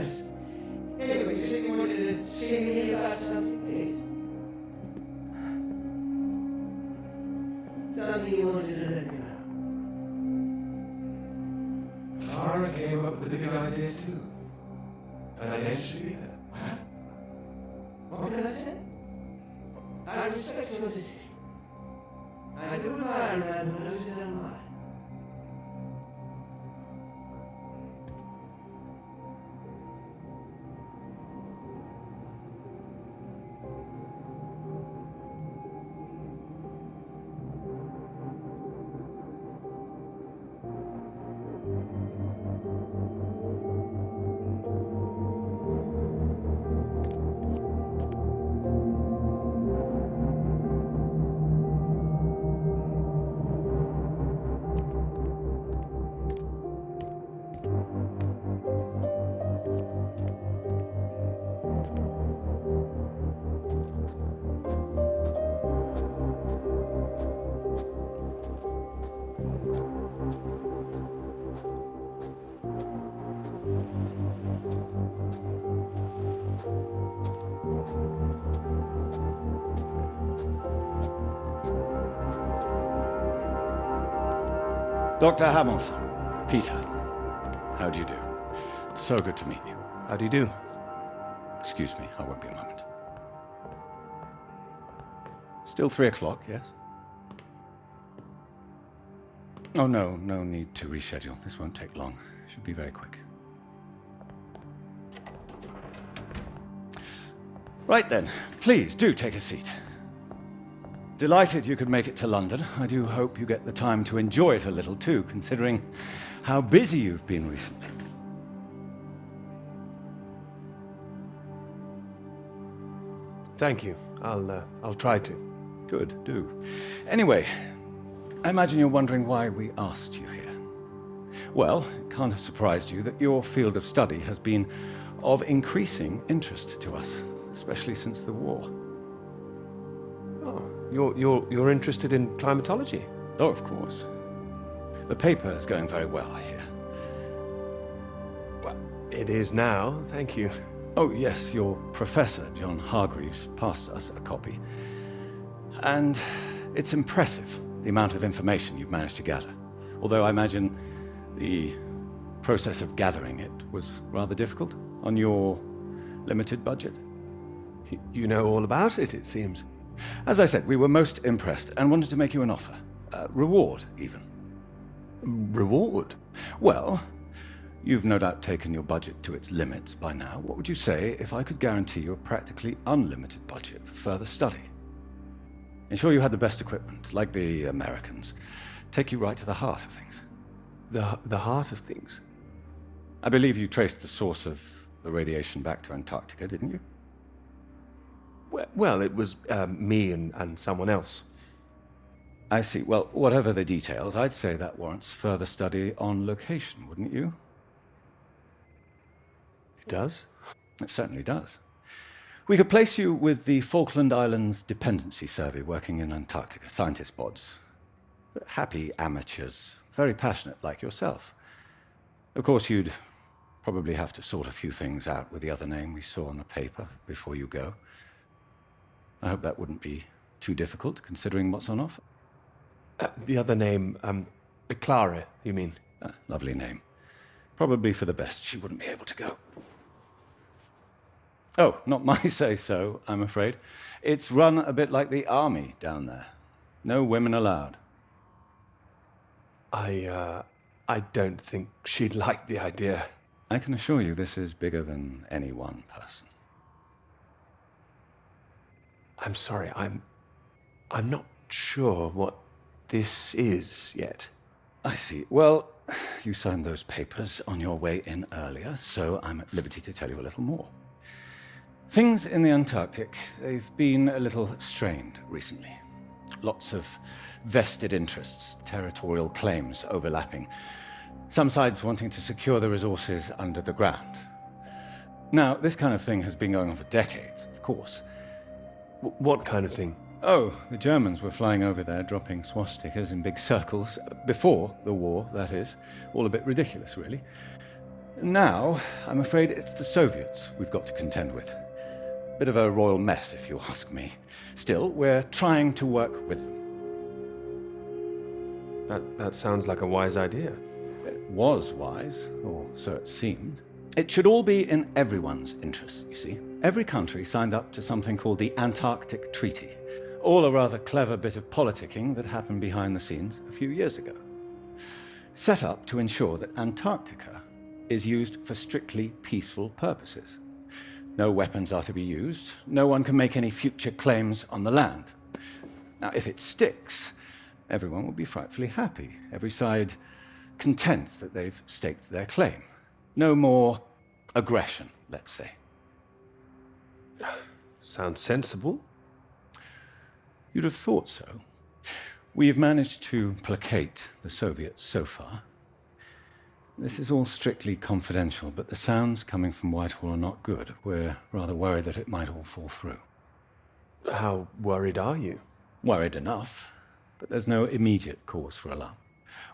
yes. Anyway, you said you wanted to see me about something, something you wanted to let me know. Laura came up with the big idea too. Financially, What can I say? I respect your decision. I do admire a man who knows his own mind. Dr. Hamilton, Peter, how do you do? So good to meet you. how do you do? Excuse me, I won't be a moment. Still 3 o'clock, yes? Oh, no need to reschedule. This won't take long. Should be very quick. Right then, please do take a seat. Delighted you could make it to London. I do hope you get the time to enjoy it a little too, considering how busy you've been recently. Thank you. I'll try to. Good, do. Anyway, I imagine you're wondering why we asked you here. Well, it can't have surprised you that your field of study has been of increasing interest to us, especially since the war. Oh, you're interested in climatology? Oh, of course. The paper is going very well, I hear. Well, it is now, thank you. Oh, yes, your professor, John Hargreaves, passed us a copy. And it's impressive, the amount of information you've managed to gather. Although I imagine the process of gathering it was rather difficult on your limited budget. You know all about it, it seems. As I said, we were most impressed and wanted to make you an offer. Reward, even. Reward? Well, you've no doubt taken your budget to its limits by now. What would you say if I could guarantee you a practically unlimited budget for further study? Ensure you had the best equipment, like the Americans. Take you right to the heart of things. The heart of things? I believe you traced the source of the radiation back to Antarctica, didn't you? Well, it was me and someone else. I see. Well, whatever the details, I'd say that warrants further study on location, wouldn't you? It does? It certainly does. We could place you with the Falkland Islands Dependency Survey working in Antarctica, scientist bods. Happy amateurs, very passionate like yourself. Of course, you'd probably have to sort a few things out with the other name we saw on the paper before you go. I hope that wouldn't be too difficult, considering what's on offer. The other name, Clara, you mean? Lovely name. Probably for the best she wouldn't be able to go. Oh, not my say-so, I'm afraid. It's run a bit like the army down there. No women allowed. I don't think she'd like the idea. I can assure you this is bigger than any one person. I'm sorry, I'm not sure what this is yet. I see. Well, you signed those papers on your way in earlier, so I'm at liberty to tell you a little more. Things in the Antarctic, they've been a little strained recently. Lots of vested interests, territorial claims overlapping. Some sides wanting to secure the resources under the ground. Now, this kind of thing has been going on for decades, of course. What kind of thing? Oh, the Germans were flying over there, dropping swastikas in big circles. Before the war, that is. All a bit ridiculous, really. Now, I'm afraid it's the Soviets we've got to contend with. Bit of a royal mess, if you ask me. Still, we're trying to work with them. That sounds like a wise idea. It was wise, or so it seemed. It should all be in everyone's interests, you see. Every country signed up to something called the Antarctic Treaty. All a rather clever bit of politicking that happened behind the scenes a few years ago. Set up to ensure that Antarctica is used for strictly peaceful purposes. No weapons are to be used. No one can make any future claims on the land. Now, if it sticks, everyone will be frightfully happy. Every side content that they've staked their claim. No more aggression, let's say. Sounds sensible. You'd have thought so. We've managed to placate the Soviets so far. This is all strictly confidential, but the sounds coming from Whitehall are not good. We're rather worried that it might all fall through. How worried are you? Worried enough, but there's no immediate cause for alarm.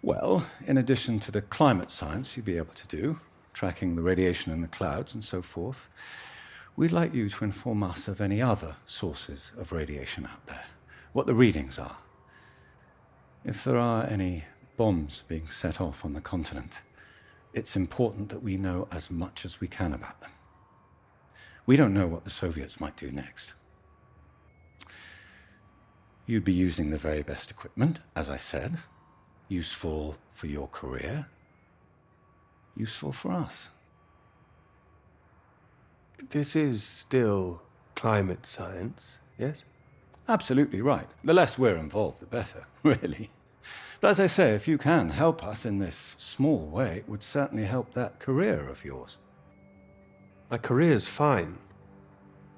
Well, in addition to the climate science you'd be able to do, tracking the radiation in the clouds and so forth, we'd like you to inform us of any other sources of radiation out there, what the readings are. If there are any bombs being set off on the continent, it's important that we know as much as we can about them. We don't know what the Soviets might do next. You'd be using the very best equipment, as I said. Useful for your career. Useful for us. This is still climate science, yes? Absolutely right. The less we're involved, the better, really. But as I say, if you can help us in this small way, it would certainly help that career of yours. My career's fine.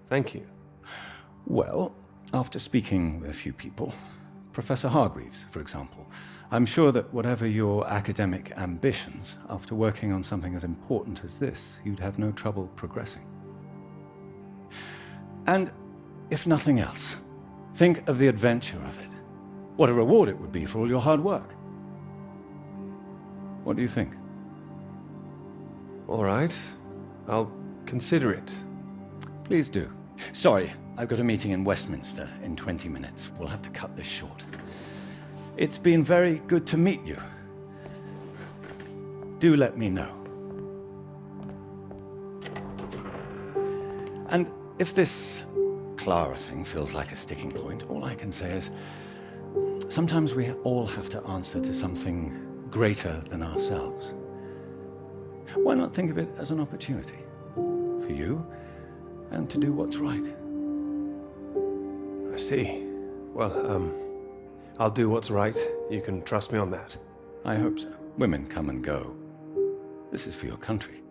Thank you. Well, after speaking with a few people, Professor Hargreaves, for example, I'm sure that whatever your academic ambitions, after working on something as important as this, you'd have no trouble progressing. And if nothing else, think of the adventure of it. What a reward it would be for all your hard work. What do you think? All right. I'll consider it. Please do. Sorry, I've got a meeting in Westminster in 20 minutes. We'll have to cut this short. It's been very good to meet you. Do let me know. And if this Clara thing feels like a sticking point, all I can say is sometimes we all have to answer to something greater than ourselves. Why not think of it as an opportunity for you and to do what's right? I see. Well, I'll do what's right. You can trust me on that. I hope so. Women come and go. This is for your country.